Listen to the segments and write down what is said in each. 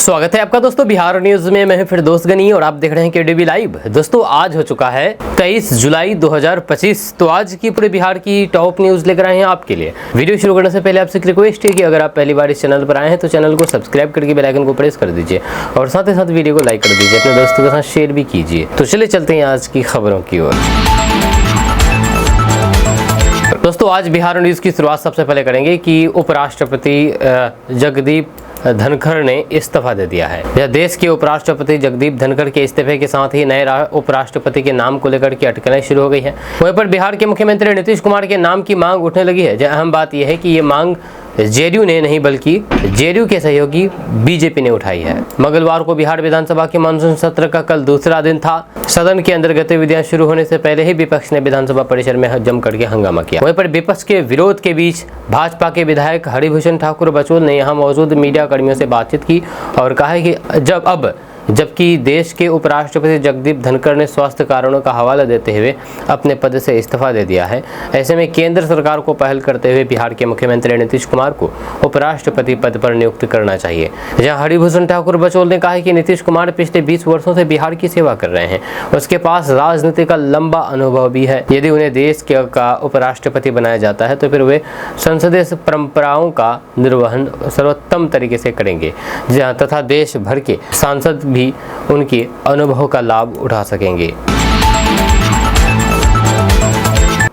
स्वागत है आपका दोस्तों बिहार न्यूज में। मैं फिर दोस्त गनी और आप देख रहे हैं केडीबी लाइव। दोस्तों आज हो चुका है 23 जुलाई 2025। तो आज की पूरे बिहार की टॉप न्यूज लेकर आए हैं आपके लिए। वीडियो शुरू करने से पहले आपसे एक रिक्वेस्ट है कि अगर आप पहली बार इस चैनल पर आए हैं तो चैनल को सब्सक्राइब करके बेल आइकन को प्रेस कर दीजिए और साथ ही साथ वीडियो को लाइक कर दीजिए, अपने दोस्तों के साथ शेयर भी कीजिए। तो चलिए चलते हैं आज की खबरों की ओर। दोस्तों आज बिहार न्यूज की शुरुआत सबसे पहले करेंगे कि उपराष्ट्रपति जगदीप धनखड़ ने इस्तीफा दे दिया है। यह देश के उपराष्ट्रपति जगदीप धनखड़ के इस्तीफे के साथ ही नए उपराष्ट्रपति के नाम को लेकर के अटकलें शुरू हो गई है। वहीं पर बिहार के मुख्यमंत्री नीतीश कुमार के नाम की मांग उठने लगी है। अहम बात यह है कि ये मांग जेडीयू ने नहीं बल्कि जेडीयू के सहयोगी बीजेपी ने उठाई है। मंगलवार को बिहार विधानसभा के मानसून सत्र का कल दूसरा दिन था। सदन के अंदर गतिविधियां शुरू होने से पहले ही विपक्ष ने विधानसभा परिसर में जम करके हंगामा किया। वहीं पर विपक्ष के विरोध के बीच भाजपा के विधायक हरिभूषण ठाकुर बचौल ने यहां मौजूद मीडिया कर्मियों से बातचीत की और कहा है कि जबकि देश के उपराष्ट्रपति जगदीप धनखड़ ने स्वास्थ्य कारणों का हवाला देते हुए अपने पद से इस्तीफा दे दिया है, ऐसे में केंद्र सरकार को पहल करते हुए बिहार के मुख्यमंत्री नीतीश कुमार को उपराष्ट्रपति पद पर नियुक्त करना चाहिए। जहां हरिभूषण ठाकुर बचौल ने कहा है कि नीतीश कुमार पिछले 20 वर्षों से बिहार की सेवा कर रहे हैं। उसके पास राजनीति का लंबा अनुभव भी है। यदि उन्हें देश का उपराष्ट्रपति बनाया जाता है तो फिर वे संसदीय परंपराओं का निर्वहन सर्वोत्तम तरीके से करेंगे तथा देश भर के सांसद भी उनके अनुभव का लाभ उठा सकेंगे।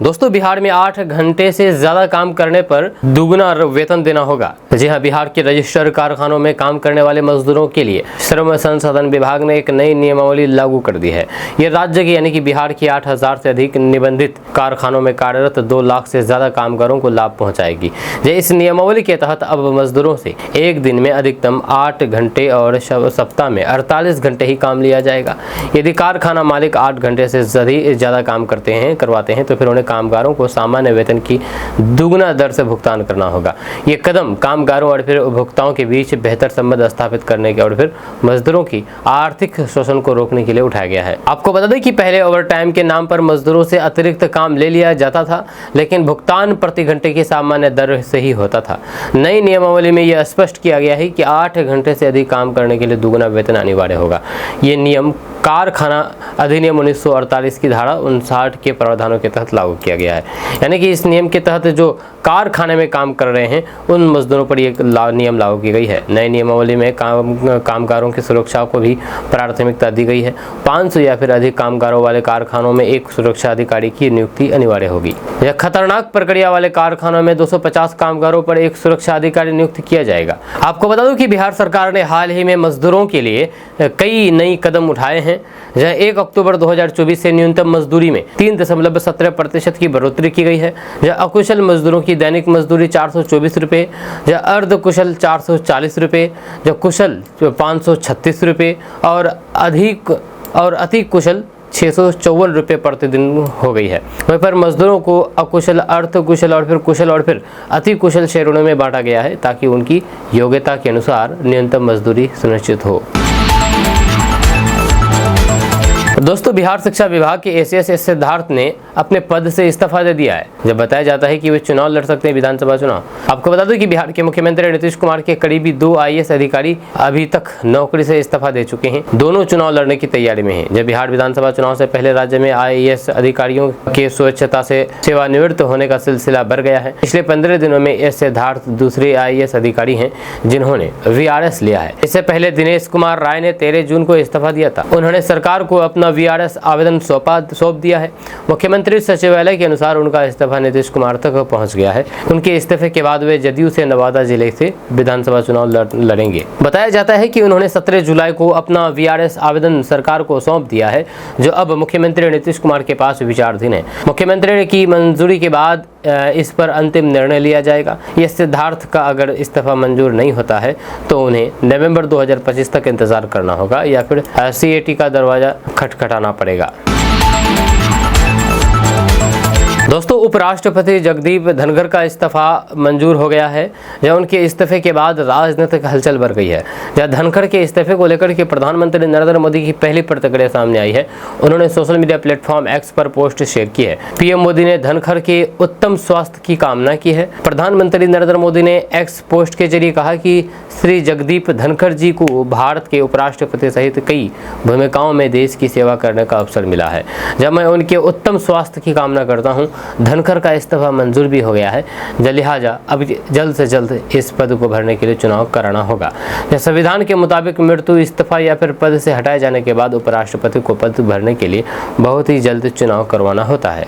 दोस्तों बिहार में 8 घंटे से ज्यादा काम करने पर दुगुना वेतन देना होगा। जी हां, बिहार के रजिस्टर्ड कारखानों में काम करने वाले मजदूरों के लिए श्रम संसाधन विभाग ने एक नई नियमावली लागू कर दी है। ये राज्य के यानी कि बिहार के 8000 से अधिक निबंधित कारखानों में कार्यरत 2 लाख से ज्यादा कामगारों को लाभ पहुंचाएगी। इस नियमावली के तहत अब मजदूरों से एक दिन में अधिकतम 8 घंटे और सप्ताह में 48 घंटे ही काम लिया जाएगा। यदि कारखाना मालिक 8 घंटे से ज्यादा काम करवाते हैं तो फिर उन्हें कामगारों को सामान्य वेतन की दुगुना दर से भुगतान करना होगा। ये कदम कामगारों और फिर उपभोक्ताओं के बीच बेहतर संबंध स्थापित करने के और फिर मजदूरों की आर्थिक शोषण को रोकने के लिए उठाया गया है। आपको बता दें कि पहले ओवरटाइम के नाम पर मजदूरों से अतिरिक्त काम ले लिया जाता था, लेकिन भुगतान प्रति घंटे की सामान्य दर से ही होता था। नई नियमावली में यह स्पष्ट किया गया है कि 8 घंटे से अधिक काम करने के लिए दुगुना वेतन अनिवार्य होगा। ये नियम कारखाना अधिनियम 1948 की धारा 59 के प्रावधानों के तहत लागू किया गया है। यानी कि इस नियम के तहत जो कारखाने में काम कर रहे हैं उन मजदूरों पर यह नियम लागू की गई है। नई नियमावली में कामगारों की सुरक्षा को भी प्राथमिकता दी गई है। 500 या फिर अधिक कामगारों वाले कारखानों में एक सुरक्षा अधिकारी की नियुक्ति अनिवार्य होगी। यह खतरनाक प्रक्रिया वाले कारखानों में 250 कामगारों पर एक सुरक्षा अधिकारी नियुक्त किया जाएगा। आपको बता दूं कि बिहार सरकार ने हाल ही में मजदूरों के लिए कई नई कदम उठाए हैं। जहां 1 अक्टूबर 2024 से न्यूनतम मजदूरी में 3.17% की बढ़ोतरी की गई है। जहां अकुशल मजदूरों की दैनिक मजदूरी 424 रुपये, जहां अर्धकुशल 440 रुपये, जहां कुशल 536 रुपये और अति कुशल 654 रुपये प्रतिदिन हो गई है। वहीं पर मजदूरों को अकुशल, अर्धकुशल और फिर कुशल और फिर अति कुशल श्रेणियों में बांटा गया है ताकि उनकी योग्यता के अनुसार न्यूनतम मजदूरी सुनिश्चित हो। दोस्तों बिहार शिक्षा विभाग के एसीएस सिद्धार्थ ने अपने पद से इस्तीफा दे दिया है। जब बताया जाता है कि वे चुनाव लड़ सकते हैं, विधानसभा चुनाव। आपको बता दूं कि बिहार के मुख्यमंत्री नीतीश कुमार के करीबी 2 आईएएस अधिकारी अभी तक नौकरी से इस्तीफा दे चुके हैं। दोनों चुनाव लड़ने की तैयारी में हैं। जब बिहार विधानसभा चुनाव से पहले राज्य में आईएएस अधिकारियों के स्वेच्छता से सेवानिवृत्त होने का सिलसिला बढ़ गया है। पिछले 15 दिनों में एस सिद्धार्थ दूसरे आईएएस अधिकारी हैं जिन्होंने वीआरएस लिया है। इससे पहले दिनेश कुमार राय ने 13 जून को इस्तीफा दिया था। उन्होंने सरकार को अपना वीआरएस आवेदन सौंप दिया है। मुख्यमंत्री सचिवालय के अनुसार उनका इस्तीफा नीतीश कुमार तक पहुंच गया है। उनके इस्तीफे के बाद वे जदयू से नवादा जिले से विधानसभा चुनाव लड़ेंगे। बताया जाता है कि उन्होंने 17 जुलाई को अपना वीआरएस आवेदन सरकार को सौंप दिया है, जो अब मुख्यमंत्री नीतीश कुमार के पास विचाराधीन है। मुख्यमंत्री की मंजूरी के बाद इस पर अंतिम निर्णय लिया जाएगा। यह सिद्धार्थ का अगर इस्तीफा मंजूर नहीं होता है तो उन्हें नवंबर 2025 तक इंतजार करना होगा या फिर सीएटी का दरवाजा खटखटाना पड़ेगा। दोस्तों उपराष्ट्रपति जगदीप धनखड़ का इस्तीफा मंजूर हो गया है। जब उनके इस्तीफे के बाद राजनीतिक हलचल बढ़ गई है। जब धनखड़ के इस्तीफे को लेकर के प्रधानमंत्री नरेंद्र मोदी की पहली प्रतिक्रिया सामने आई है। उन्होंने सोशल मीडिया प्लेटफॉर्म एक्स पर पोस्ट शेयर की है। पीएम मोदी ने धनखड़ के उत्तम स्वास्थ्य की कामना की है। प्रधानमंत्री नरेंद्र मोदी ने एक्स पोस्ट के जरिए कहा कि श्री जगदीप धनखड़ जी को भारत के उपराष्ट्रपति सहित कई भूमिकाओं में देश की सेवा करने का अवसर मिला है। जब मैं उनके उत्तम स्वास्थ्य की कामना करता हूं, धनखड़ का इस्तीफा मंजूर भी हो गया है। लिहाजा अब जल्द से जल्द इस पद को भरने के लिए चुनाव कराना होगा। संविधान के मुताबिक मृत्यु, इस्तीफा या फिर पद से हटाए जाने के बाद उपराष्ट्रपति को पद भरने के लिए बहुत ही जल्द चुनाव करवाना होता है।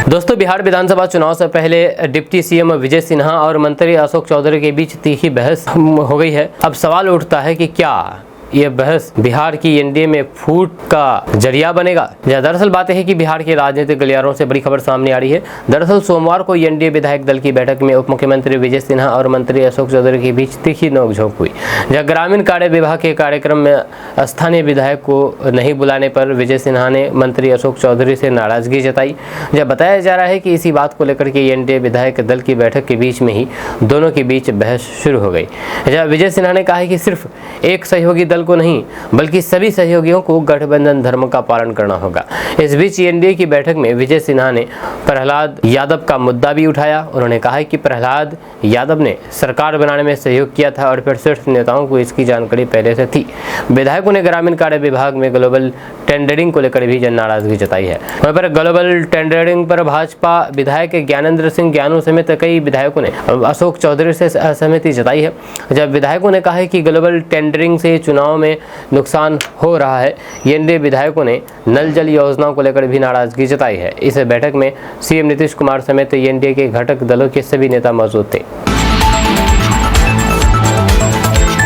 दोस्तों, बिहार विधानसभा चुनाव से पहले डिप्टी सीएम विजय सिन्हा और मंत्री अशोक चौधरी के बीच तीखी बहस हो गई है। अब सवाल उठता है कि क्या ये बहस बिहार की एनडीए में फूट का जरिया बनेगा? दरअसल बात है कि बिहार के राजनीतिक गलियारों से बड़ी खबर सामने आ रही है। दरअसल सोमवार को एनडीए विधायक दल की बैठक में उप मुख्यमंत्री विजय सिन्हा और मंत्री अशोक चौधरी के बीच तीखी नोकझोंक हुई। जब ग्रामीण कार्य विभाग के कार्यक्रम में स्थानीय विधायक को नहीं बुलाने पर विजय सिन्हा ने मंत्री अशोक चौधरी से नाराजगी जताई। जब बताया जा रहा है कि इसी बात को लेकर के एनडीए विधायक दल की बैठक के बीच में ही दोनों के बीच बहस शुरू हो गई। जब विजय सिन्हा ने कहा है कि सिर्फ एक सहयोगी दल को नहीं बल्कि सभी सहयोगियों को गठबंधन धर्म का पालन करना होगा। इस बीच एनडीए की बैठक में विजय सिन्हा ने प्रहलाद यादव का मुद्दा भी उठाया। उन्होंने कहा कि प्रहलाद यादव ने सरकार बनाने में सहयोग किया था और फिर शीर्ष नेताओं को इसकी जानकारी पहले से थी। विधायकों ने ग्रामीण कार्य विभाग में ग्लोबल टेंडरिंग को लेकर भी नाराजगी जताई है। वहीं पर ग्लोबल टेंडरिंग पर भाजपा विधायक ज्ञानेंद्र सिंह ज्ञानू समेत कई विधायकों ने अशोक चौधरी से असहमति जताई है। जब विधायकों ने कहा है कि ग्लोबल टेंडरिंग से चुनाव में नुकसान हो रहा है, एनडीए विधायकों ने नल जल योजनाओं को लेकर भी नाराजगी जताई है। इस बैठक में सीएम नीतीश कुमार समेत एनडीए के घटक दलों के सभी नेता मौजूद थे।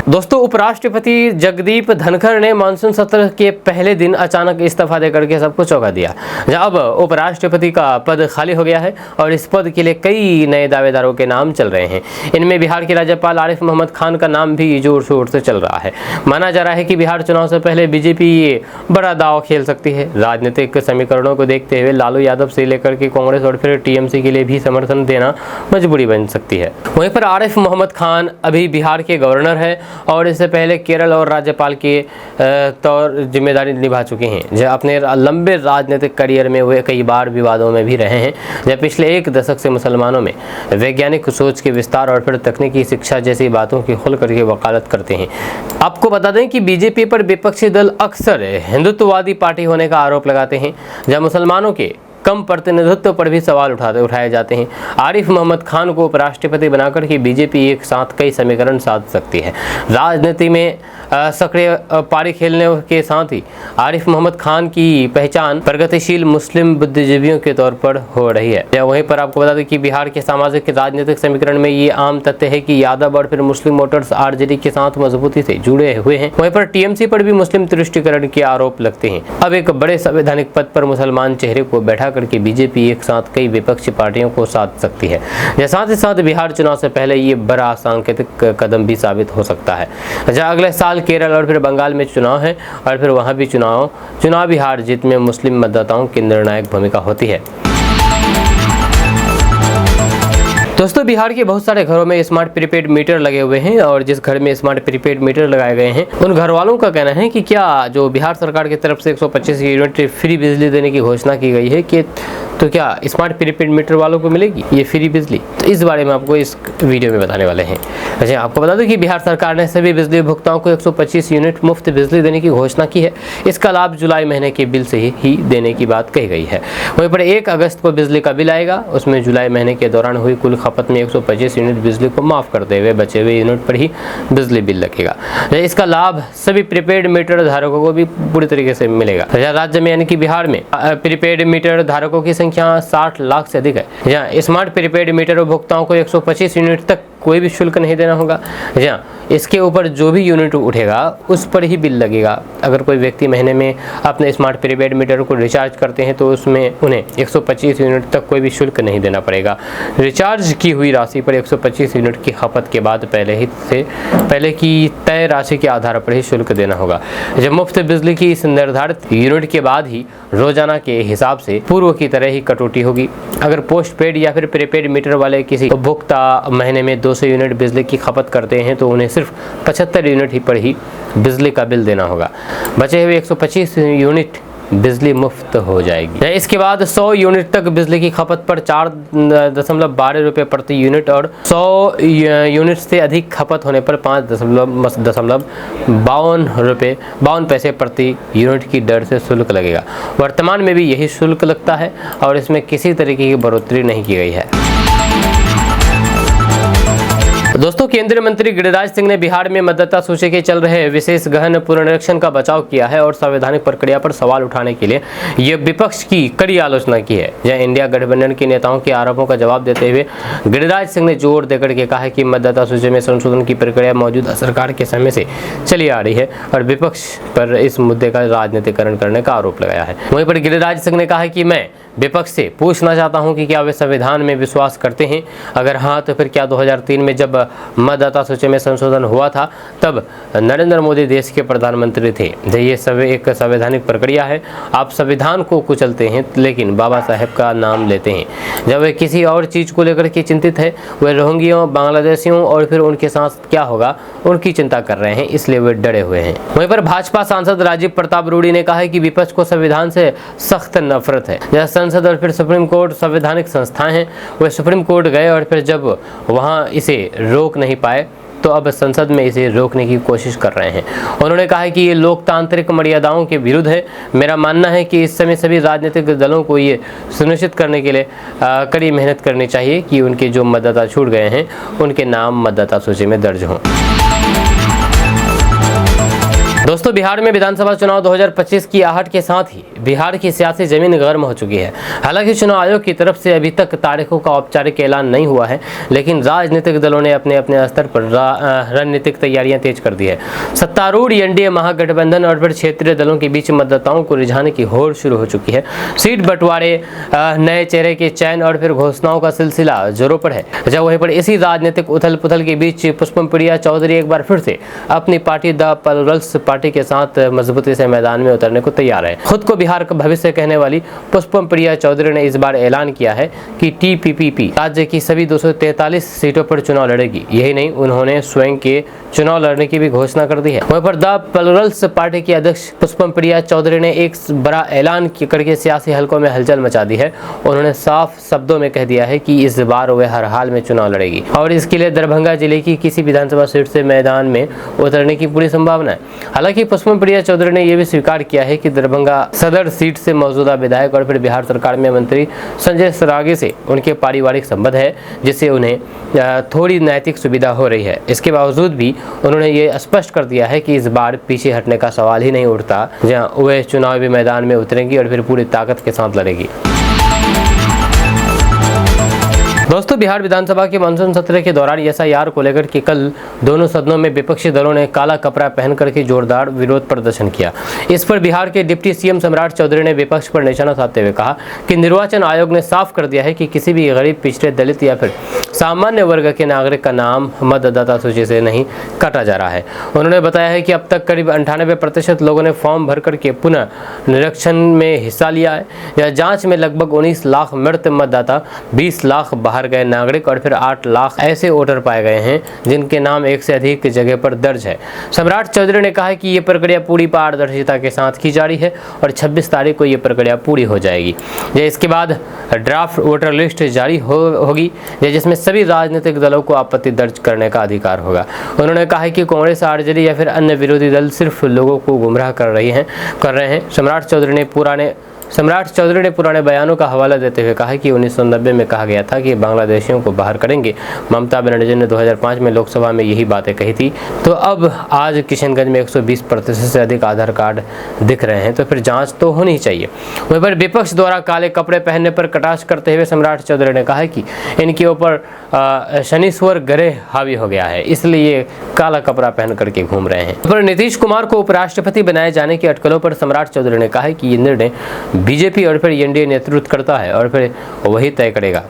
दोस्तों, उपराष्ट्रपति जगदीप धनखड़ ने मानसून सत्र के पहले दिन अचानक इस्तीफा देकर के सबको चौंका दिया। अब उपराष्ट्रपति का पद खाली हो गया है और इस पद के लिए कई नए दावेदारों के नाम चल रहे हैं। इनमें बिहार के राज्यपाल आरिफ मोहम्मद खान का नाम भी जोर शोर से चल रहा है। माना जा रहा है कि बिहार चुनाव से पहले बीजेपी ये बड़ा दांव खेल सकती है। राजनीतिक समीकरणों को देखते हुए लालू यादव से लेकर के कांग्रेस और फिर टीएमसी के लिए भी समर्थन देना मजबूरी बन सकती है। वहीं पर आरिफ मोहम्मद खान अभी बिहार के गवर्नर है और इससे पहले केरल और राज्यपाल के तौर जिम्मेदारी निभा चुके हैं। जब अपने लंबे राजनीतिक करियर में वे कई बार विवादों में भी रहे हैं। जब पिछले एक दशक से मुसलमानों में वैज्ञानिक सोच के विस्तार और फिर तकनीकी शिक्षा जैसी बातों की खुल करके वकालत करते हैं। आपको बता दें कि बीजेपी पर विपक्षी दल अक्सर हिंदुत्ववादी पार्टी होने का आरोप लगाते हैं, जब मुसलमानों के कम प्रतिनिधित्व पर भी सवाल उठाए जाते हैं। आरिफ मोहम्मद खान को उपराष्ट्रपति बनाकर के बीजेपी एक साथ कई समीकरण साध सकती है। राजनीति में सक्रिय पारी खेलने के साथ ही आरिफ मोहम्मद खान की पहचान प्रगतिशील मुस्लिम बुद्धिजीवियों के तौर पर हो रही है। वहीं पर आपको बता दें कि बिहार के सामाजिक राजनीतिक समीकरण में ये आम तथ्य है कि यादव और फिर मुस्लिम वोटर्स आरजेडी के साथ मजबूती से जुड़े हुए हैं। वहीं पर टीएमसी पर भी मुस्लिम तुष्टीकरण के आरोप लगते हैं। अब एक बड़े संवैधानिक पद पर मुसलमान चेहरे को बैठा करके बीजेपी एक साथ कई विपक्षी पार्टियों को साध सकती है। साथ ही साथ बिहार चुनाव से पहले ये बड़ा सांकेतिक कदम भी साबित हो सकता है। जहां अगले साल केरल और फिर बंगाल में चुनाव है और फिर वहां भी चुनावी हार जीत में मुस्लिम मतदाताओं की निर्णायक भूमिका होती है। दोस्तों, बिहार के बहुत सारे घरों में स्मार्ट प्रीपेड मीटर लगे हुए हैं और जिस घर में स्मार्ट प्रीपेड मीटर लगाए गए हैं उन घर वालों का कहना है कि क्या जो बिहार सरकार की तरफ से 125 यूनिट फ्री बिजली देने की घोषणा की गई है कि तो क्या स्मार्ट प्रीपेड मीटर वालों को मिलेगी ये फ्री बिजली? तो इस बारे में आपको इस वीडियो में बताने वाले हैं। अच्छा, आपको बता दूं कि बिहार सरकार ने सभी बिजली उपभोक्ताओं को 125 यूनिट मुफ्त बिजली देने की घोषणा की है। इसका लाभ जुलाई महीने के बिल से ही देने की बात कही गई है। वहीं पर 1 अगस्त को बिजली का बिल आएगा, उसमें जुलाई महीने के दौरान हुई कुल खपत में 125 यूनिट बिजली को माफ करते हुए बचे हुए यूनिट पर ही बिजली बिल लगेगा। इसका लाभ सभी प्रीपेड मीटर धारकों को भी पूरी तरीके से मिलेगा। राज्य में यानी कि बिहार में प्रीपेड मीटर धारकों की संख्या संख्या 60 लाख से अधिक है। जहाँ स्मार्ट प्रीपेड मीटर उपभोक्ताओं को 125 यूनिट तक कोई भी शुल्क नहीं देना होगा। जहाँ इसके ऊपर जो भी यूनिट उठेगा उस पर ही बिल लगेगा। अगर कोई व्यक्ति महीने में अपने स्मार्ट प्रीपेड मीटर को रिचार्ज करते हैं तो उसमें उन्हें 125 यूनिट तक कोई भी शुल्क नहीं देना पड़ेगा। रिचार्ज की हुई राशि पर 125 यूनिट की खपत के बाद पहले की तय राशि के आधार पर ही शुल्क देना होगा। जब मुफ्त बिजली की इस निर्धारित यूनिट के बाद ही रोजाना के हिसाब से पूर्व की तरह ही कटौती होगी। अगर पोस्ट पेड या फिर प्रीपेड मीटर वाले किसी उपभोक्ता महीने में 200 यूनिट बिजली की खपत करते हैं तो उन्हें सिर्फ 75 यूनिट ही पर ही बिजली का बिल देना होगा। बचे हुए 125 यूनिट बिजली मुफ्त हो जाएगी। इसके बाद 100 यूनिट तक बिजली की खपत पर 4.12 रुपये प्रति यूनिट और 100 यूनिट से अधिक खपत होने पर 5.52 पैसे प्रति यूनिट की दर से शुल्क लगेगा। वर्तमान में भी यही शुल्क लगता है और इसमें किसी तरीके की बढ़ोतरी नहीं की गई है। दोस्तों, केंद्रीय मंत्री गिरिराज सिंह ने बिहार में मतदाता सूची के चल रहे विशेष गहन पुनरीक्षण का बचाव किया है और संवैधानिक प्रक्रिया पर सवाल उठाने के लिए यह विपक्ष की कड़ी आलोचना की है। जहां इंडिया गठबंधन के नेताओं के आरोपों का जवाब देते हुए गिरिराज सिंह ने जोर देकर के कहा है कि मतदाता सूची में संशोधन की प्रक्रिया मौजूदा सरकार के समय से चली आ रही है और विपक्ष पर इस मुद्दे का राजनीतिकरण करने का आरोप लगाया है। वहीं पर गिरिराज सिंह ने कहा है कि मैं विपक्ष से पूछना चाहता हूं कि क्या वे संविधान में विश्वास करते हैं? अगर हाँ तो फिर क्या 2003 में जब मतदाता सूची में संशोधन हुआ था तब नरेंद्र मोदी देश के प्रधानमंत्री थे? ये सब एक संवैधानिक प्रक्रिया है। आप संविधान को कुचलते हैं लेकिन बाबा साहेब का नाम लेते हैं। जब वे किसी और चीज़ को लेकर के चिंतित है, वे रोहिंग्याओं, बांग्लादेशियों और फिर उनके साथ क्या होगा उनकी चिंता कर रहे हैं, इसलिए वे डरे हुए हैं। वहीं पर भाजपा सांसद राजीव प्रताप रूडी ने कहा है कि विपक्ष को संविधान से सख्त नफरत है। संसद और फिर सुप्रीम कोर्ट संवैधानिक संस्थाएं हैं। वे सुप्रीम कोर्ट गए और फिर जब वहां इसे रोक नहीं पाए तो अब संसद में इसे रोकने की कोशिश कर रहे हैं। उन्होंने कहा है कि ये लोकतांत्रिक मर्यादाओं के विरुद्ध है। मेरा मानना है कि इस समय सभी राजनीतिक दलों को ये सुनिश्चित करने के लिए कड़ी मेहनत करनी चाहिए कि उनके जो मतदाता छूट गए हैं उनके नाम मतदाता सूची में दर्ज हों। दोस्तों, बिहार में विधानसभा चुनाव 2025 की आहट के साथ ही बिहार की सियासी जमीन गर्म हो चुकी है। हालांकि चुनाव आयोग की तरफ से अभी तक तारीखों का औपचारिक ऐलान नहीं हुआ है, लेकिन राजनीतिक दलों ने अपने अपने स्तर पर रणनीतिक तैयारियां तेज कर दी है। सत्तारूढ़ एनडीए महागठबंधन और फिर क्षेत्रीय दलों के बीच मतदाताओं को रिझाने की होड़ शुरू हो चुकी है। सीट बंटवारे, नए चेहरे के चयन और फिर घोषणाओं का सिलसिला जोरों पर है। जब वहीं पर इसी राजनीतिक उथल पुथल के बीच पुष्पम प्रिया चौधरी एक बार फिर से अपनी पार्टी द पीपल्स पार्टी के साथ मजबूती से मैदान में उतरने को तैयार है। खुद को बिहार का भविष्य कहने वाली पुष्पम प्रिया चौधरी ने इस बार ऐलान किया है कि टीपीपी राज्य की सभी 243 सीटों पर चुनाव लड़ेगी। यही नहीं, उन्होंने स्वयं के चुनाव लड़ने की भी घोषणा कर दी है। वहीं पर द पीपल्स पार्टी की अध्यक्ष पुष्पम प्रिया चौधरी ने एक बड़ा ऐलान करके सियासी हलकों में हलचल मचा दी है। उन्होंने साफ शब्दों में कह दिया है कि इस बार वे हर हाल में चुनाव लड़ेगी और इसके लिए दरभंगा जिले की किसी विधानसभा सीट से मैदान में उतरने की पूरी संभावना है। हालांकि पुष्पम प्रिया चौधरी ने यह भी स्वीकार किया है कि दरभंगा सदर सीट से मौजूदा विधायक और फिर बिहार सरकार में मंत्री संजय सरागे से उनके पारिवारिक संबंध है, जिससे उन्हें थोड़ी नैतिक सुविधा हो रही है। इसके बावजूद भी उन्होंने ये स्पष्ट कर दिया है कि इस बार पीछे हटने का सवाल ही नहीं उठता, जहां वे चुनावी मैदान में उतरेंगी और फिर पूरी ताकत के साथ लड़ेगी। दोस्तों, बिहार विधानसभा के मानसून सत्र के दौरान एसआईआर को लेकर के कल दोनों सदनों में विपक्षी दलों ने काला कपड़ा पहन करके जोरदार विरोध प्रदर्शन किया। इस पर बिहार के डिप्टी सीएम सम्राट चौधरी ने विपक्ष पर निशाना साधते हुए कहा कि निर्वाचन आयोग ने साफ कर दिया है कि किसी भी गरीब, पिछड़े, दलित या फिर सामान्य वर्ग के नागरिक का नाम मतदाता सूची से नहीं काटा जा रहा है। उन्होंने बताया है कि अब तक करीब 98% लोगों ने फॉर्म भर करके पुनः निरीक्षण में हिस्सा लिया है। यह जांच में लगभग 19 लाख मृत मतदाता, 20 लाख बाहर गए नागरिक और फिर 8 लाख ऐसे वोटर पाए गए हैं जिनके नाम एक से अधिक जगह पर दर्ज है। सम्राट चौधरी ने कहा कि ये प्रक्रिया पूरी पारदर्शिता के साथ की जा रही है और 26 तारीख को ये प्रक्रिया पूरी हो जाएगी। इसके बाद ड्राफ्ट वोटर लिस्ट जारी होगी, जिसमें सभी राजनीतिक दलों को आपत्ति दर्ज करने का अधिकार होगा। उन्होंने कहा कि कांग्रेस, आरजेडी या फिर अन्य विरोधी दल सिर्फ लोगों को गुमराह कर रहे हैं। सम्राट चौधरी ने पुराने सम्राट चौधरी ने पुराने बयानों का हवाला देते हुए कहा कि 1990 में कहा गया था कि बांग्लादेशियों को बाहर करेंगे। ममता बनर्जी ने 2005 में लोकसभा में यही बातें कही थी। तो अब आज किशनगंज में 120% से अधिक आधार कार्ड दिख रहे हैं, तो फिर जांच तो होनी चाहिए। वहीं पर विपक्ष द्वारा काले कपड़े पहनने पर कटाक्ष करते हुए सम्राट चौधरी ने कहा कि इनके ऊपर शनिश्वर ग्रह हावी हो गया है, इसलिए काला कपड़ा पहन करके घूम रहे हैं। पर नीतीश कुमार को उपराष्ट्रपति बनाए जाने की अटकलों पर सम्राट चौधरी ने कहा कि ये निर्णय बीजेपी और फिर एनडीए नेतृत्व करता है और फिर वही तय करेगा।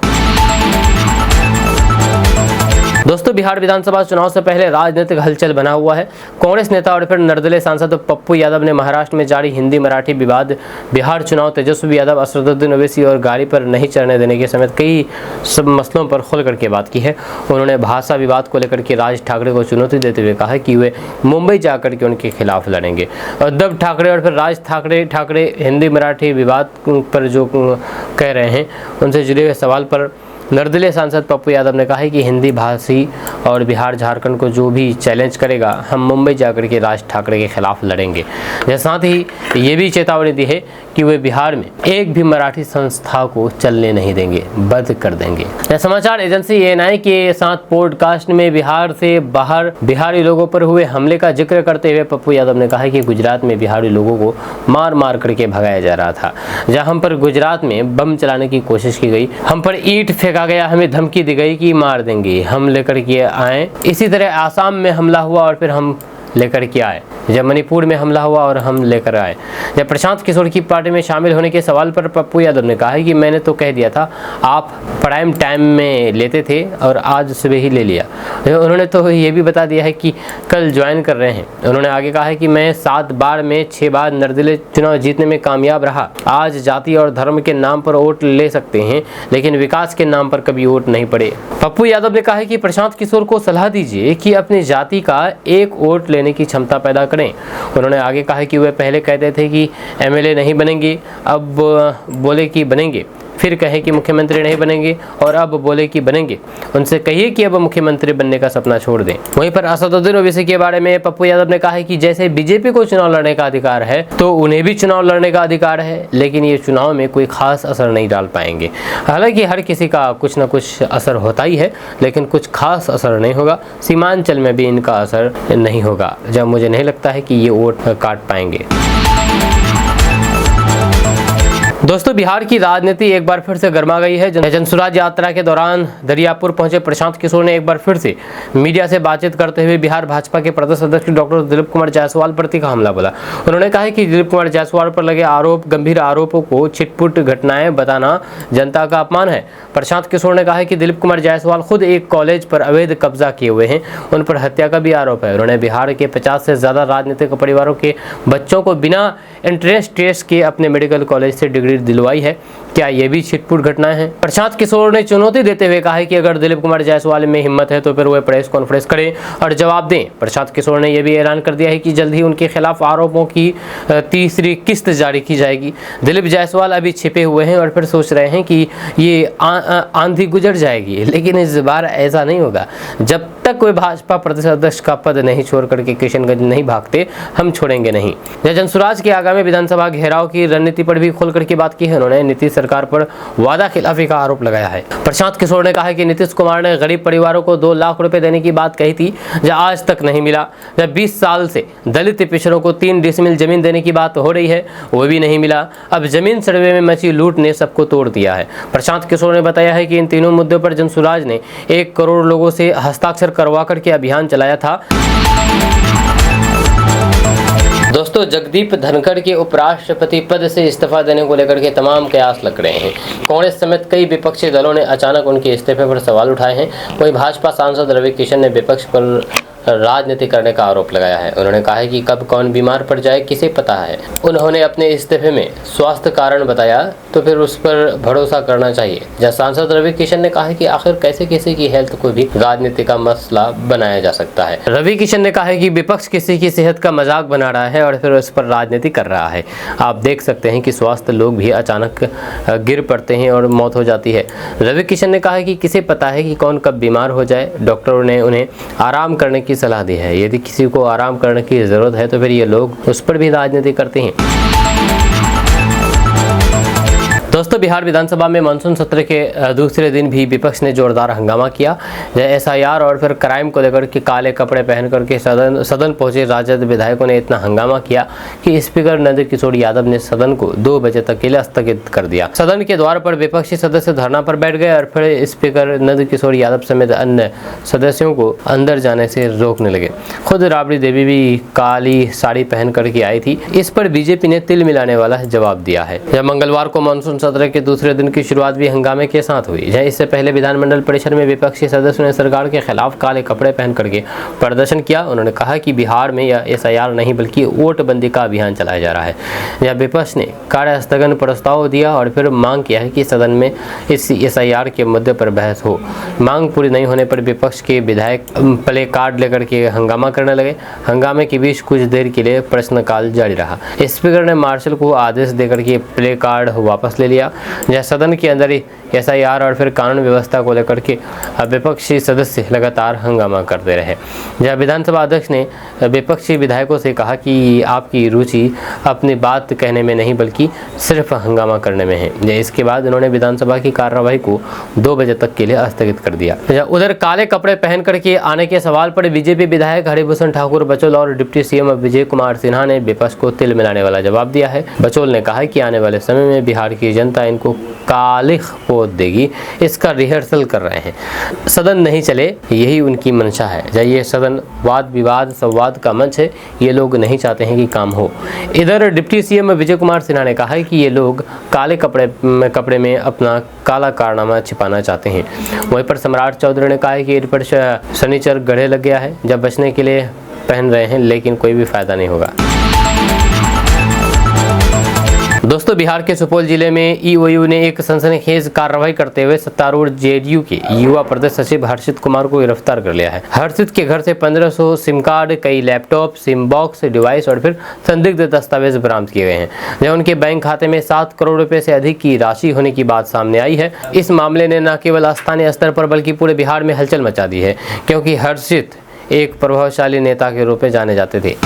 दोस्तों, बिहार विधानसभा चुनाव से पहले राजनीतिक हलचल बना हुआ है। कांग्रेस नेता और फिर निर्दलीय सांसद पप्पू यादव ने महाराष्ट्र में जारी हिंदी मराठी विवाद, बिहार चुनाव, तेजस्वी यादव, असदुद्दीन ओवैसी और गाड़ी पर नहीं चढ़ने देने के समेत कई सब मसलों पर खुल करके बात की है। उन्होंने भाषा विवाद को लेकर के राज ठाकरे को चुनौती देते हुए कहा कि वे मुंबई जाकर के उनके खिलाफ लड़ेंगे। उद्धव ठाकरे और फिर राज ठाकरे हिंदी मराठी विवाद पर जो कह रहे हैं, उनसे जुड़े हुए सवाल पर निर्दलीय सांसद पप्पू यादव ने कहा है कि हिंदी भाषी और बिहार झारखंड को जो भी चैलेंज करेगा, हम मुंबई जाकर के राज ठाकरे के खिलाफ लड़ेंगे। साथ ही ये भी चेतावनी दी है कि वे बिहार में एक भी मराठी संस्था को चलने नहीं देंगे, बंद कर देंगे। समाचार एजेंसी एएनआई के साथ पॉडकास्ट में बिहार से बाहर बिहारी लोगों पर हुए हमले का जिक्र करते हुए पप्पू यादव ने कहा कि गुजरात में बिहारी लोगों को मार मार करके भगाया जा रहा था। जहां हम पर गुजरात में बम चलाने की कोशिश की गई, हम पर ईंट फेंका गया, हमें धमकी दी गई कि मार देंगे, हम लेकर के आए। इसी तरह आसाम में हमला हुआ और फिर हम लेकर के आए। जब मणिपुर में हमला हुआ और हम लेकर आए। जब प्रशांत किशोर की पार्टी में शामिल होने के सवाल पर पप्पू यादव ने कहा कि मैंने तो कह दिया था, आप प्राइम टाइम में लेते थे और आज सुबह ही ले लिया। उन्होंने तो ये भी बता दिया है कि कल ज्वाइन कर रहे हैं। उन्होंने आगे कहा है कि मैं 7 बार में 6 बार निर्दलीय चुनाव जीतने में कामयाब रहा। आज जाति और धर्म के नाम पर वोट ले सकते हैं, लेकिन विकास के नाम पर कभी वोट नहीं पड़े। पप्पू यादव ने कहा है कि प्रशांत किशोर को सलाह दीजिए कि अपनी जाति का एक वोट लेने की क्षमता पैदा करें। उन्होंने आगे कहा कि वे पहले कहते थे कि एमएलए नहीं बनेंगे, अब बोले कि बनेंगे, फिर कहे कि मुख्यमंत्री नहीं बनेंगे और अब बोले कि बनेंगे। उनसे कहिए कि अब मुख्यमंत्री बनने का सपना छोड़ दें। वहीं पर असदुद्दीन ओवैसी के बारे में पप्पू यादव ने कहा है कि जैसे बीजेपी को चुनाव लड़ने का अधिकार है तो उन्हें भी चुनाव लड़ने का अधिकार है, लेकिन ये चुनाव में कोई खास असर नहीं डाल पाएंगे। हालांकि हर किसी का कुछ न कुछ असर होता ही है, लेकिन कुछ खास असर नहीं होगा। सीमांचल में भी इनका असर नहीं होगा, जब मुझे नहीं लगता है कि ये वोट काट पाएंगे। दोस्तों, बिहार की राजनीति एक बार फिर से गर्मा गई है। जनसुराज यात्रा के दौरान दरियापुर पहुंचे प्रशांत किशोर ने एक बार फिर से मीडिया से बातचीत करते हुए बिहार भाजपा के प्रदेश अध्यक्ष डॉक्टर दिलीप कुमार जायसवाल पर तीखा हमला बोला। उन्होंने कहा कि दिलीप कुमार जायसवाल पर लगे गंभीर आरोपों को छिटपुट घटनाएं बताना जनता का अपमान है। प्रशांत किशोर ने कहा कि दिलीप कुमार जायसवाल खुद एक कॉलेज पर अवैध कब्जा किए हुए हैं, उन पर हत्या का भी आरोप है। उन्होंने बिहार के 50 से ज्यादा राजनीतिक परिवारों के बच्चों को बिना एंट्रेंस टेस्ट के अपने मेडिकल कॉलेज से डिग्री दिलवाई है। क्या ये भी छिटपुट घटनाएं हैं? प्रशांत किशोर ने चुनौती देते हुए कहा है कि अगर दिलीप कुमार जायसवाल में हिम्मत है तो फिर वह प्रेस कॉन्फ्रेंस करें और जवाब दें। प्रशांत किशोर ने यह भी ऐलान कर दिया है कि जल्द ही उनके खिलाफ आरोपों की तीसरी किस्त जारी की जाएगी। दिलीप जायसवाल अभी छिपे हुए हैं और फिर सोच रहे हैं कि ये आंधी गुजर जाएगी, लेकिन इस बार ऐसा नहीं होगा। जब तक वे भाजपा प्रदेश अध्यक्ष का पद नहीं छोड़ करके किशनगंज नहीं भागते, हम छोड़ेंगे नहीं। जनसुराज के आगामी विधानसभा घेराव की रणनीति पर भी खुल करके बात की है। उन्होंने नीतीश सरकार पर वादा खिलाफी का आरोप लगाया है। प्रशांत किशोर ने कहा है कि नीतीश कुमार ने गरीब परिवारों को 2 लाख रुपए देने की बात कही थी, जो आज तक नहीं मिला। जब 20 साल से दलित पिछड़ों को 3 डिसमिल जमीन देने की बात हो रही है, वो भी नहीं मिला। अब जमीन सर्वे में मची लूट ने सबको तोड़ दिया है। प्रशांत किशोर ने बताया है कि इन तीनों मुद्दों पर जनसुराज ने 1 करोड़ लोगों से हस्ताक्षर करवा करके अभियान चलाया था। दोस्तों, जगदीप धनखड़ के उपराष्ट्रपति पद से इस्तीफा देने को लेकर के तमाम कयास लग रहे हैं। कांग्रेस समेत कई विपक्षी दलों ने अचानक उनके इस्तीफे पर सवाल उठाए हैं। वहीं भाजपा सांसद रवि किशन ने विपक्ष पर राजनीति करने का आरोप लगाया है। उन्होंने कहा है कि कब कौन बीमार पड़ जाए किसे पता है। उन्होंने अपने इस्तीफे में स्वास्थ्य कारण बताया, तो फिर उस पर भरोसा करना चाहिए। जब सांसद रवि किशन ने कहा है कि आखिर कैसे किसी की हेल्थ को भी राजनीति का मसला बनाया जा सकता है। रवि किशन ने कहा है कि विपक्ष किसी की सेहत का मजाक बना रहा है और फिर उस पर राजनीति कर रहा है। आप देख सकते हैं कि स्वस्थ लोग भी अचानक गिर पड़ते हैं और मौत हो जाती है। रवि किशन ने कहा कि किसे पता है कि कौन कब बीमार हो जाए। डॉक्टरों ने उन्हें आराम करने की सलाह दी है। यदि किसी को आराम करने की जरूरत है तो फिर ये लोग उस पर भी राजनीति करते हैं। दोस्तों, बिहार विधानसभा में मानसून सत्र के दूसरे दिन भी विपक्ष ने जोरदार हंगामा किया। एसआईआर और फिर क्राइम को लेकर के काले कपड़े पहन करके सदन पहुंचे राजद विधायकों ने इतना हंगामा किया कि स्पीकर नंद किशोर यादव ने सदन को 2 बजे तक के लिए स्थगित कर दिया। सदन के द्वार पर विपक्षी सदस्य धरना पर बैठ गए और फिर स्पीकर नंद किशोर यादव समेत अन्य सदस्यों को अंदर जाने से रोकने लगे। खुद राबड़ी देवी भी काली साड़ी पहन करके आई थी। इस पर बीजेपी ने तिल मिलाने वाला जवाब दिया है। जब मंगलवार को मानसून सत्र के दूसरे दिन की शुरुआत भी हंगामे के साथ हुई। इससे पहले विधानमंडल परिसर में विपक्षी सदस्यों ने सरकार के खिलाफ काले कपड़े पहन करके प्रदर्शन किया। उन्होंने कहा कि बिहार में यह एसआईआर नहीं बल्कि वोटबंदी का अभियान चलाया जा रहा है। यह विपक्ष ने कार्य स्थगन प्रस्ताव दिया और फिर मांग किया है कि सदन में इस एसआईआर के मुद्दे पर बहस हो। मांग पूरी नहीं होने पर विपक्ष के विधायक प्ले कार्ड लेकर के हंगामा करने लगे। हंगामे के बीच कुछ देर के लिए प्रश्नकाल जारी रहा। स्पीकर ने मार्शल को आदेश देकर के प्ले कार्ड वापस ले लिया। जहाँ सदन के अंदर ही एसआईआर और फिर कानून व्यवस्था को लेकर के विपक्षी सदस्य लगातार हंगामा करते रहे। जहाँ विधानसभा अध्यक्ष ने विपक्षी विधायकों से कहा कि आपकी रुचि अपनी बात कहने में नहीं बल्कि सिर्फ हंगामा करने में है। इसके बाद उन्होंने विधानसभा की कार्यवाही को 2 बजे तक के लिए स्थगित कर दिया। उधर काले कपड़े पहन करके आने के सवाल पर बीजेपी विधायक हरिभूषण ठाकुर बचौल और डिप्टी सीएम विजय कुमार सिन्हा ने विपक्ष को तिल मिलाने वाला जवाब दिया है। बचौल ने कहा कि आने वाले समय में बिहार की जनता इनको कालिख पोत देगी, इसका रिहर्सल कर रहे हैं। सदन नहीं चले यही उनकी मंशा है। ये सदन वाद विवाद संवाद का मंच है। ये लोग नहीं चाहते हैं कि काम हो। इधर डिप्टी सीएम विजय कुमार सिन्हा ने कहा है कि ये लोग काले कपड़े में अपना काला कारनामा छिपाना चाहते हैं। वहीं पर सम्राट चौधरी ने कहा है कि इन पर शनिचर गढ़े लग गया है। जब बचने के लिए पहन रहे हैं लेकिन कोई भी फायदा नहीं होगा। दोस्तों, बिहार के सुपौल जिले में ईओयू ने एक सनसनीखेज कार्रवाई करते हुए सत्तारूढ़ जेडीयू के युवा प्रदेश सचिव हर्षित कुमार को गिरफ्तार कर लिया है। हर्षित के घर से 1500 सिम कार्ड, कई लैपटॉप, सिम बॉक्स, डिवाइस और फिर संदिग्ध दस्तावेज बरामद किए गए हैं। जहां उनके बैंक खाते में 7 करोड़ रुपए से अधिक की राशि होने की बात सामने आई है। इस मामले ने न केवल स्थानीय स्तर पर बल्कि पूरे बिहार में हलचल मचा दी है, क्योंकि हर्षित एक प्रभावशाली नेता के रूप में जाने जाते थे।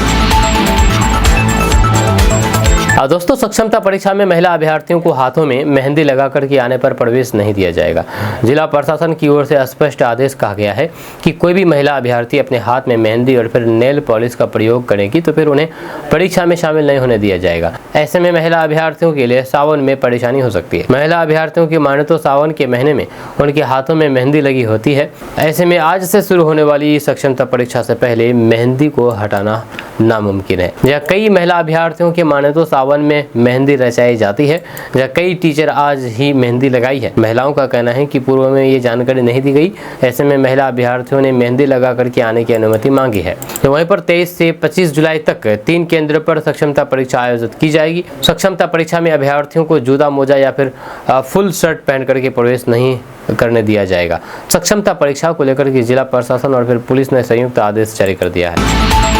दोस्तों, सक्षमता परीक्षा में महिला अभ्यर्थियों को हाथों में मेहंदी लगा करके आने पर प्रवेश नहीं दिया जाएगा। जिला प्रशासन की ओर से स्पष्ट आदेश कहा गया है कि कोई भी महिला अभ्यर्थी अपने हाथ में मेहंदी और फिर नेल पॉलिश का प्रयोग करेगी तो फिर उन्हें परीक्षा में शामिल नहीं होने दिया जाएगा। ऐसे में महिला अभ्यर्थियों के लिए सावन में परेशानी हो सकती है। महिला अभ्यर्थियों की माने तो सावन के महीने में उनके हाथों में मेहंदी लगी होती है। ऐसे में आज से शुरू होने वाली सक्षमता परीक्षा से पहले मेहंदी को हटाना नामुमकिन है। या कई महिला अभ्यर्थियों के माने तो सावन में मेहंदी रचाई जाती है। या कई टीचर आज ही मेहंदी लगाई है। महिलाओं का कहना है कि पूर्व में ये जानकारी नहीं दी गई। ऐसे में महिला अभ्यर्थियों ने मेहंदी लगा करके आने की अनुमति मांगी है। तो वहीं पर 23 से 25 जुलाई तक 3 केंद्र पर सक्षमता परीक्षा आयोजित की जाएगी। सक्षमता परीक्षा में अभ्यर्थियों को जूता मोजा या फिर फुल शर्ट पहन करके प्रवेश नहीं करने दिया जाएगा। सक्षमता परीक्षा को लेकर के जिला प्रशासन और फिर पुलिस ने संयुक्त आदेश जारी कर दिया है।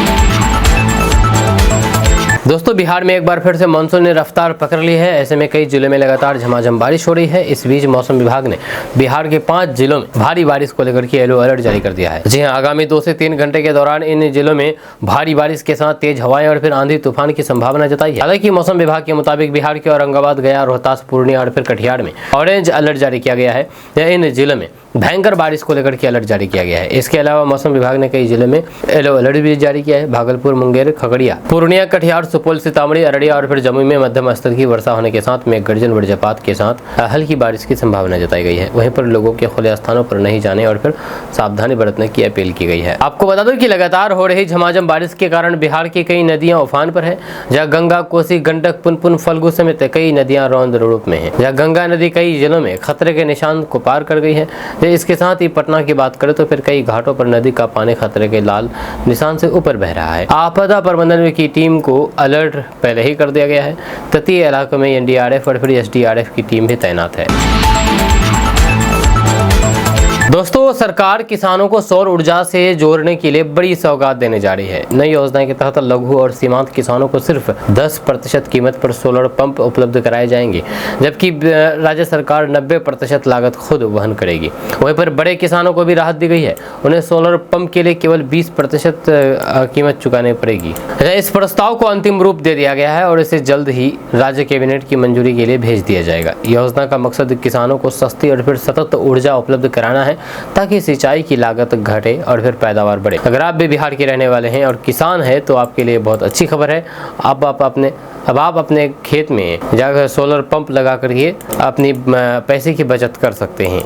दोस्तों, बिहार में एक बार फिर से मानसून ने रफ्तार पकड़ ली है। ऐसे में कई जिलों में लगातार झमाझम बारिश हो रही है। इस बीच मौसम विभाग ने बिहार के 5 जिलों में भारी बारिश को लेकर के येलो अलर्ट जारी कर दिया है। जी हां, आगामी 2 से 3 घंटे के दौरान इन जिलों में भारी बारिश के साथ तेज हवाएं और फिर आंधी तूफान की संभावना जताई है। हालांकि मौसम विभाग के मुताबिक बिहार के औरंगाबाद, गया, रोहतास, पूर्णिया और फिर कटिहार में ऑरेंज अलर्ट जारी किया गया है। इन जिलों में भयंकर बारिश को लेकर के अलर्ट जारी किया गया है। इसके अलावा मौसम विभाग ने कई जिलों में येलो अलर्ट भी जारी किया है। भागलपुर, मुंगेर, खगड़िया, पूर्णिया, कटिहार, सुपौल, सीतामढ़ी, अररिया और फिर जमुई में मध्यम स्तर की वर्षा होने के साथ में गर्जन वज्रपात के साथ हल्की बारिश की संभावना जताई गई है। वहीं पर लोगों के खुले स्थानों पर नहीं जाने और फिर सावधानी बरतने की अपील की गई है। आपको बता दूं कि लगातार हो रही झमाझम बारिश के कारण बिहार की कई नदियां उफान पर है। जहाँ गंगा, कोसी, गंडक, पुनपुन, फल्गु समेत कई नदियां रौद्र रूप में है। जहाँ गंगा नदी कई जिलों में खतरे के निशान को पार कर गई है। इसके साथ ही पटना की बात करें तो फिर कई घाटों पर नदी का पानी खतरे के लाल निशान से ऊपर बह रहा है। आपदा प्रबंधन की टीम को अलर्ट पहले ही कर दिया गया है। तटीय इलाकों में एनडीआरएफ और फिर एसडीआरएफ की टीम भी तैनात है। दोस्तों, सरकार किसानों को सौर ऊर्जा से जोड़ने के लिए बड़ी सौगात देने जा रही है। नई योजना के तहत लघु और सीमांत किसानों को सिर्फ 10% कीमत पर सोलर पंप उपलब्ध कराए जाएंगे, जबकि राज्य सरकार 90% लागत खुद वहन करेगी। वहीं पर बड़े किसानों को भी राहत दी गई है, उन्हें सोलर पंप के लिए केवल 20% कीमत चुकानी पड़ेगी। इस प्रस्ताव को अंतिम रूप दे दिया गया है और इसे जल्द ही राज्य कैबिनेट की मंजूरी के लिए भेज दिया जाएगा। योजना का मकसद किसानों को सस्ती और फिर सतत ऊर्जा उपलब्ध कराना है, ताकि सिंचाई की लागत घटे और फिर पैदावार बढ़े। अगर आप भी बिहार के रहने वाले हैं और किसान हैं तो आपके लिए बहुत अच्छी खबर है। अब आप अपने खेत में जाकर सोलर पंप लगा करके अपनी पैसे की बचत कर सकते हैं।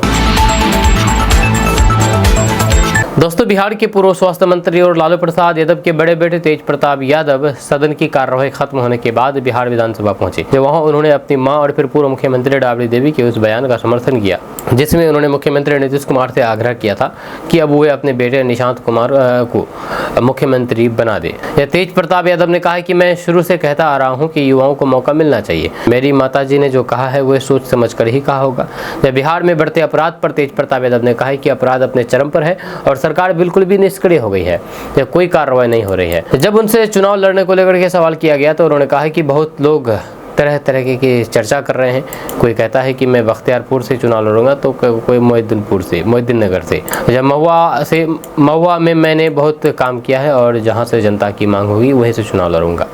दोस्तों, बिहार के पूर्व स्वास्थ्य मंत्री और लालू प्रसाद यादव के बड़े बेटे तेज प्रताप यादव सदन की कार्यवाही खत्म होने के बाद बिहार विधानसभा पहुंचे। जब वहां उन्होंने अपनी मां और फिर पूर्व मुख्यमंत्री राबड़ी देवी के उस बयान का समर्थन किया जिसमें उन्होंने मुख्यमंत्री नीतीश कुमार से आग्रह किया था कि अब वे अपने बेटे निशांत कुमार को मुख्यमंत्री बना दे। तेज प्रताप यादव ने कहा कि मैं शुरू से कहता आ रहा हूँ कि युवाओं को मौका मिलना चाहिए। मेरी माताजी ने जो कहा है वह सोच समझ कर ही कहा होगा। जब बिहार में बढ़ते अपराध पर तेज प्रताप यादव ने कहा कि अपराध अपने चरम पर है और सरकार बिल्कुल भी निष्क्रिय हो गई है, जब कोई कार्रवाई नहीं हो रही है। जब उनसे चुनाव लड़ने को लेकर के सवाल किया गया तो उन्होंने कहा कि बहुत लोग तरह तरह की चर्चा कर रहे हैं। कोई कहता है कि मैं बख्तियारपुर से चुनाव लड़ूंगा, तो कोई मोहिद्दीन नगर से। जब महुआ में मैंने बहुत काम किया है और जहां से जनता की मांग होगी वहीं से चुनाव लड़ूंगा।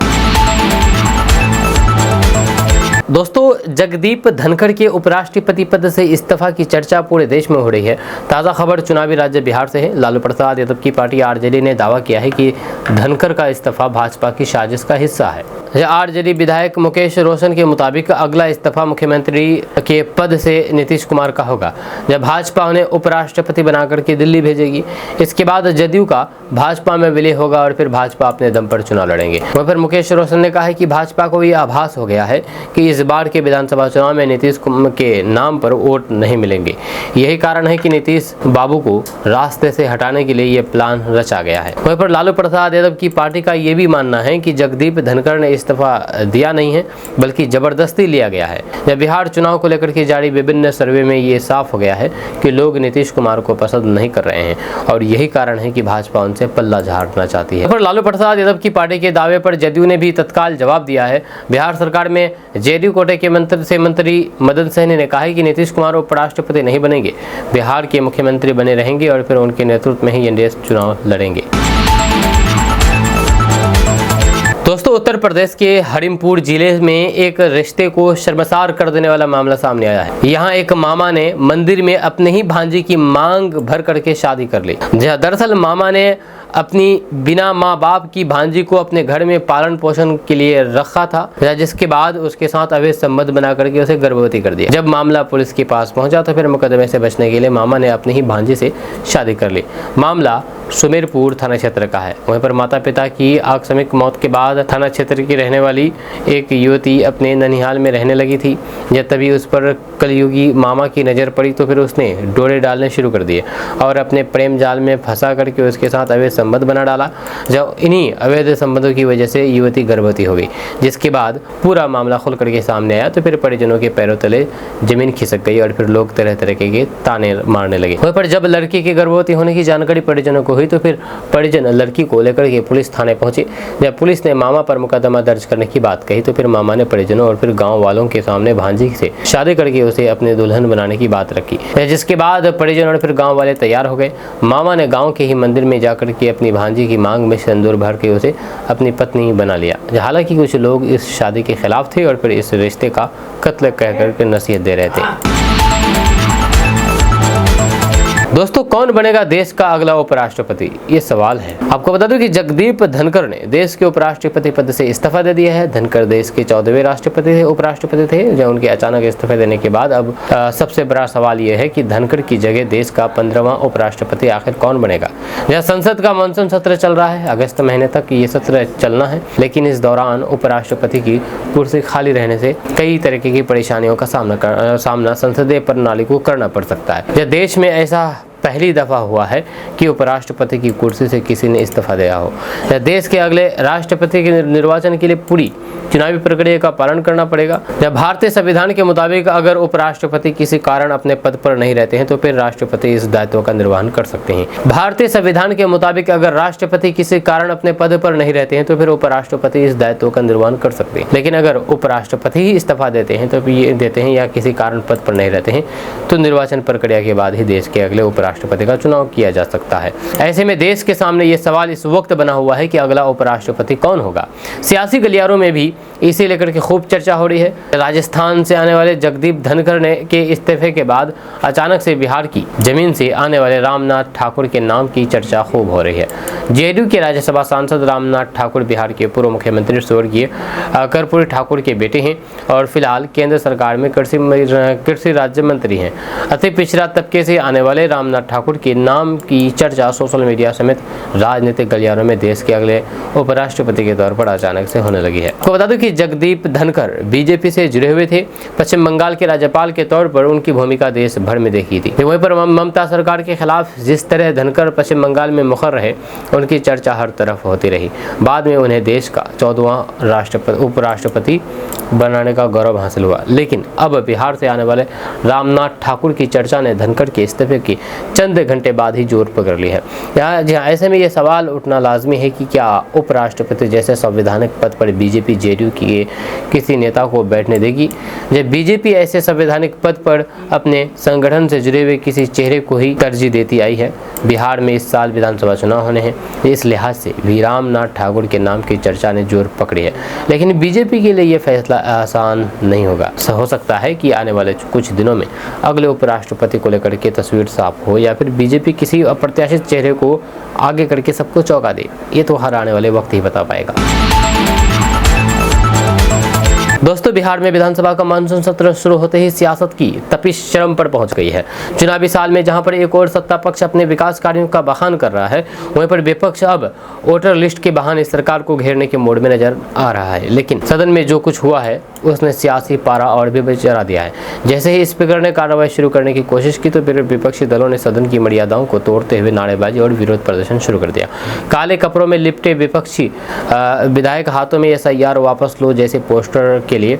दोस्तों, जगदीप धनखड़ के उपराष्ट्रपति पद से इस्तीफा की चर्चा पूरे देश में हो रही है। ताज़ा खबर चुनावी राज्य बिहार से है। लालू प्रसाद यादव की पार्टी आरजेडी ने दावा किया है कि धनखड़ का इस्तीफा भाजपा की साजिश का हिस्सा है। आरजेडी विधायक मुकेश रोशन के मुताबिक अगला इस्तीफा मुख्यमंत्री के पद से नीतीश कुमार का होगा, जब भाजपा उन्हें उपराष्ट्रपति बनाकर के दिल्ली भेजेगी। इसके बाद जदयू का भाजपा में विलय होगा और फिर भाजपा अपने दम पर चुनाव लड़ेंगे। वहीं पर मुकेश रोशन ने कहा है कि भाजपा को यह आभास हो गया है कि इस बार के विधानसभा चुनाव में नीतीश के नाम पर वोट नहीं मिलेंगे। यही कारण है कि नीतीश बाबू को रास्ते से हटाने के लिए ये प्लान रचा गया है। वहीं पर लालू प्रसाद यादव की पार्टी का ये भी मानना है कि जगदीप धनखड़ ने इस्तीफा दिया नहीं है, बल्कि जबरदस्ती लिया गया है। जब बिहार चुनाव को लेकर के जारी विभिन्न सर्वे में ये साफ हो गया है कि लोग नीतीश कुमार को पसंद नहीं कर रहे हैं और यही कारण है कि भाजपा उनसे पल्ला झाड़ना चाहती है। पर लालू प्रसाद यादव की पार्टी के दावे पर जदयू ने भी तत्काल जवाब दिया है। बिहार सरकार में जेडीयू कोटे के मंत्री मदन सहनी ने कहा है कि नीतीश कुमार उपराष्ट्रपति नहीं बनेंगे, बिहार के मुख्यमंत्री बने रहेंगे और फिर उनके नेतृत्व में ही एनडीए चुनाव लड़ेंगे। दोस्तों, उत्तर प्रदेश के हरिमपुर जिले में एक रिश्ते को शर्मसार कर देने वाला मामला सामने आया है। यहाँ एक मामा ने मंदिर में अपने ही भांजी की मांग भर करके शादी कर ली। दरअसल मामा ने अपनी बिना माँ बाप की भांजी को अपने घर में पालन पोषण के लिए रखा था, जिसके बाद उसके साथ अवैध संबंध बना करके उसे गर्भवती कर दिया। जब मामला पुलिस के पास पहुंचा तो फिर मुकदमे से बचने के लिए मामा ने अपनी ही भांजी से शादी कर ली। मामला सुमेरपुर थाना क्षेत्र का है। वहीं पर माता पिता की आकस्मिक मौत के बाद थाना क्षेत्र की रहने वाली एक युवती अपने ननिहाल में रहने लगी थी। जब तभी उस पर कलयुगी मामा की नज़र पड़ी तो फिर उसने डोरे डालने शुरू कर दिए और अपने प्रेम जाल में फंसा करके उसके साथ अवैध संबंध बना डाला। जब इन्हीं अवैध संबंधों की वजह से युवती गर्भवती हो गई, जिसके बाद पूरा मामला खुल करके सामने आया तो फिर परिजनों के पैरों तले जमीन खिसक गई और फिर लोग तरह तरह के ताने मारने लगे। वहीं पर जब लड़की के गर्भवती होने की जानकारी परिजनों को हुई तो फिर परिजन लड़की को लेकर के पुलिस थाने पहुंचे। जब पुलिस ने मामा पर मुकदमा दर्ज करने की बात कही तो फिर मामा ने परिजनों और फिर गांव वालों के सामने भांजी से शादी करके उसे अपने दुल्हन बनाने की बात रखी, जिसके बाद परिजन और फिर गांव वाले तैयार हो गए। मामा ने गांव के ही मंदिर में जाकर के अपनी भांजी की मांग में सिंदूर भर के उसे अपनी पत्नी बना लिया। हालांकि कुछ लोग इस शादी के खिलाफ थे और फिर इस रिश्ते का कत्ल कह करके नसीहत दे रहे थे। दोस्तों, कौन बनेगा देश का अगला उपराष्ट्रपति, ये सवाल है। आपको बता दूं कि जगदीप धनखड़ ने देश के उपराष्ट्रपति पद से इस्तीफा दे दिया है। धनखड़ देश के 14वें राष्ट्रपति उपराष्ट्रपति थे। जब उनके अचानक इस्तीफा देने के बाद अब सबसे बड़ा सवाल यह है कि धनखड़ की जगह देश का 15वां उपराष्ट्रपति आखिर कौन बनेगा। जहाँ संसद का मानसून सत्र चल रहा है, अगस्त महीने तक ये सत्र चलना है, लेकिन इस दौरान उपराष्ट्रपति की कुर्सी खाली रहने से कई तरीके की परेशानियों का सामना संसदीय प्रणाली को करना पड़ सकता है। जब देश में ऐसा पहली दफा हुआ है कि उपराष्ट्रपति की कुर्सी से किसी ने इस्तीफा दिया हो। देश के अगले राष्ट्रपति के निर्वाचन के लिए पूरी चुनावी प्रक्रिया का पालन करना पड़ेगा। जब भारतीय संविधान के मुताबिक अगर उपराष्ट्रपति किसी कारण अपने पद पर नहीं रहते हैं तो फिर राष्ट्रपति इस दायित्व का निर्वहन कर सकते हैं। भारतीय संविधान के मुताबिक अगर राष्ट्रपति किसी कारण अपने पद पर नहीं रहते हैं तो फिर उपराष्ट्रपति इस दायित्व का निर्वहन कर सकते हैं। लेकिन अगर उपराष्ट्रपति ही इस्तीफा देते हैं या किसी कारण पद पर नहीं रहते हैं तो निर्वाचन प्रक्रिया के बाद ही देश के अगले उपराष्ट्रपति का चुनाव किया जा सकता है। ऐसे में देश के सामने ये सवाल इस वक्त बना हुआ है कि अगला उपराष्ट्रपति कौन होगा। सियासी गलियारों में भी इसे लेकर के खूब चर्चा हो रही है। राजस्थान से आने वाले जगदीप धनखड़ के इस्तीफे के बाद अचानक से बिहार की जमीन से आने वाले रामनाथ ठाकुर के नाम की चर्चा खूब हो रही है। जेडीयू के राज्यसभा सांसद रामनाथ ठाकुर बिहार के पूर्व मुख्यमंत्री स्वर्गीय कर्पूरी ठाकुर के बेटे हैं और फिलहाल केंद्र सरकार में कृषि राज्य मंत्री हैं। अति पिछड़ा तबके से आने वाले रामनाथ ठाकुर के नाम की चर्चा सोशल मीडिया समेत राजनीतिक गलियारों में देश के अगले उपराष्ट्रपति के तौर पर अचानक से होने लगी है। आपको बता दूं कि जगदीप धनखड़ बीजेपी से जुड़े हुए थे। पश्चिम बंगाल के राज्यपाल के तौर पर उनकी भूमिका देश भर में देखी थी। वहीं पर ममता सरकार के खिलाफ जिस तरह धनखड़ पश्चिम बंगाल में मुखर रहे, उनकी चर्चा हर तरफ होती रही। बाद में उन्हें देश का 14वां उपराष्ट्रपति बनाने का गौरव हासिल हुआ। लेकिन अब बिहार से आने वाले रामनाथ ठाकुर की चर्चा ने धनखड़ के इस्तीफे के चंद घंटे बाद ही जोर पकड़ ली है। ऐसे में यह सवाल उठना लाजमी है कि क्या उपराष्ट्रपति जैसे संवैधानिक पद पर बीजेपी जेडीयू की किसी नेता को बैठने देगी। जब बीजेपी ऐसे संवैधानिक पद पर अपने संगठन से जुड़े हुए किसी चेहरे को ही तरजीह देती आई है। बिहार में इस साल विधानसभा चुनाव होने हैं, इस लिहाज से भी रामनाथ ठाकुर के नाम की चर्चा ने जोर पकड़ी है। लेकिन बीजेपी के लिए यह फैसला आसान नहीं होगा। हो सकता है कि आने वाले कुछ दिनों में अगले उपराष्ट्रपति को लेकर के तस्वीर साफ हो या फिर बीजेपी किसी अप्रत्याशित चेहरे को आगे करके सबको चौंका दे। ये तो हर आने वाले वक्त ही बता पाएगा। दोस्तों, बिहार में विधानसभा का मानसून सत्र शुरू होते ही सियासत की तपिश चरम पर पहुंच गई है। चुनावी साल में जहां पर एक और सत्ता पक्ष अपने विकास कार्यों का बखान कर रहा है, वहीं पर विपक्ष अब वोटर लिस्ट के बहाने सरकार को घेरने के मोड में नजर आ रहा है। लेकिन सदन में जो कुछ हुआ है उसने सियासी पारा और भी चढ़ा दिया है। जैसे ही स्पीकर ने कार्रवाई शुरू करने की कोशिश की तो फिर विपक्षी दलों ने सदन की मर्यादाओं को तोड़ते हुए नारेबाजी और विरोध प्रदर्शन शुरू कर दिया। काले कपड़ों में लिपटे विपक्षी विधायक हाथों में SIR वापस लो जैसे पोस्टर के लिए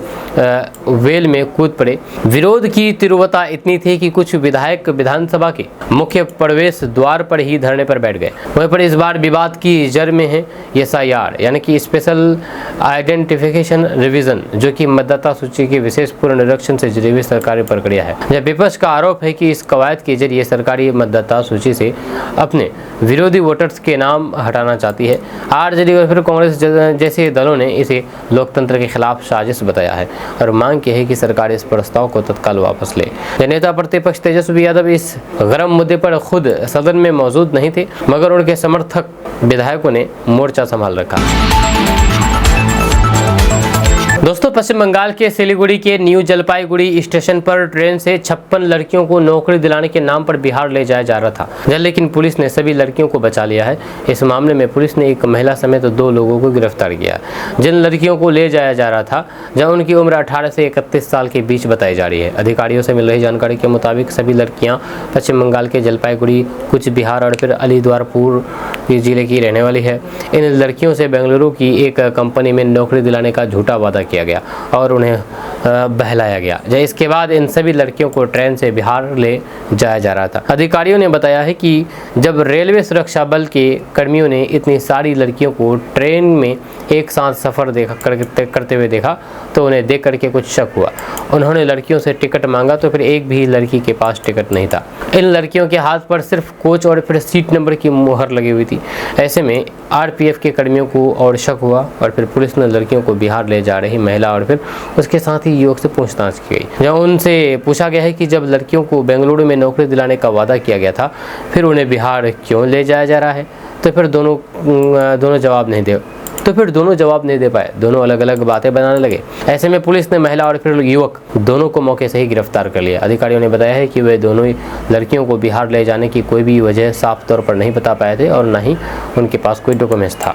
वेल में कूद पड़े। विरोध की तीव्रता इतनी थी कि कुछ विधायक विधानसभा के मुख्य प्रवेश द्वार पर ही धरने पर बैठ गए। वहीं पर इस बार विवाद की जड़ में है SIR यानी कि स्पेशल आइडेंटिफिकेशन रिवीजन, जो कि मतदाता सूची के विशेष पुनरीक्षण से जुड़ी हुई सरकारी प्रक्रिया है। जब विपक्ष का आरोप है कि इस कवायद के जरिए सरकारी मतदाता सूची से अपने विरोधी वोटर्स के नाम हटाना चाहती है। RJD और फिर कांग्रेस जैसे दलों ने इसे लोकतंत्र के खिलाफ साजिश बताया है और मांग की है कि सरकार इस प्रस्ताव को तत्काल वापस ले। नेता प्रतिपक्ष तेजस्वी यादव इस गरम मुद्दे पर खुद सदन में मौजूद नहीं थे, मगर उनके समर्थक विधायकों ने मोर्चा संभाल रखा। दोस्तों, पश्चिम बंगाल के सिलीगुड़ी के न्यू जलपाईगुड़ी स्टेशन पर ट्रेन से 56 लड़कियों को नौकरी दिलाने के नाम पर बिहार ले जाया जा रहा था, लेकिन पुलिस ने सभी लड़कियों को बचा लिया है। इस मामले में पुलिस ने एक महिला समेत 2 लोगों को गिरफ्तार किया। जिन लड़कियों को ले जाया जा रहा था जहां उनकी उम्र 18 से 31 साल के बीच बताई जा रही है। अधिकारियों से मिल रही जानकारी के मुताबिक सभी लड़कियाँ पश्चिम बंगाल के जलपाईगुड़ी, कुछ बिहार और फिर अलीराजपुर जिले की रहने वाली है। इन लड़कियों से बेंगलुरु की एक कंपनी में नौकरी दिलाने का झूठा वादा किया गया और उन्हें बहलाया गया। इसके बाद इन सभी लड़कियों को ट्रेन से बिहार ले जाया जा रहा था। अधिकारियों ने बताया है कि जब रेलवे सुरक्षा बल के कर्मियों ने इतनी सारी लड़कियों को ट्रेन में एक साथ सफर करते हुए देखा तो उन्हें देख करके कुछ शक हुआ। उन्होंने लड़कियों से टिकट मांगा तो फिर एक भी लड़की के पास टिकट नहीं था। इन लड़कियों के हाथ पर सिर्फ कोच और फिर सीट नंबर की मुहर लगी हुई थी। ऐसे में RPF के कर्मियों को और शक हुआ और फिर पुलिस ने लड़कियों को बिहार ले जा रही महिला और फिर उसके साथ ही युवक से पूछताछ की गई। जहाँ उनसे पूछा गया है कि जब लड़कियों को बेंगलुरु में नौकरी दिलाने का वादा किया गया था फिर उन्हें बिहार क्यों ले जाया जा रहा है, तो फिर दोनों जवाब नहीं दे पाए। दोनों अलग अलग बातें बनाने लगे। ऐसे में पुलिस ने महिला और फिर युवक दोनों को मौके से ही गिरफ्तार कर लिया। अधिकारियों ने बताया है कि वे दोनों ही लड़कियों को बिहार ले जाने की कोई भी वजह साफ तौर पर नहीं बता पाए थे और न ही उनके पास कोई डॉक्यूमेंट्स था।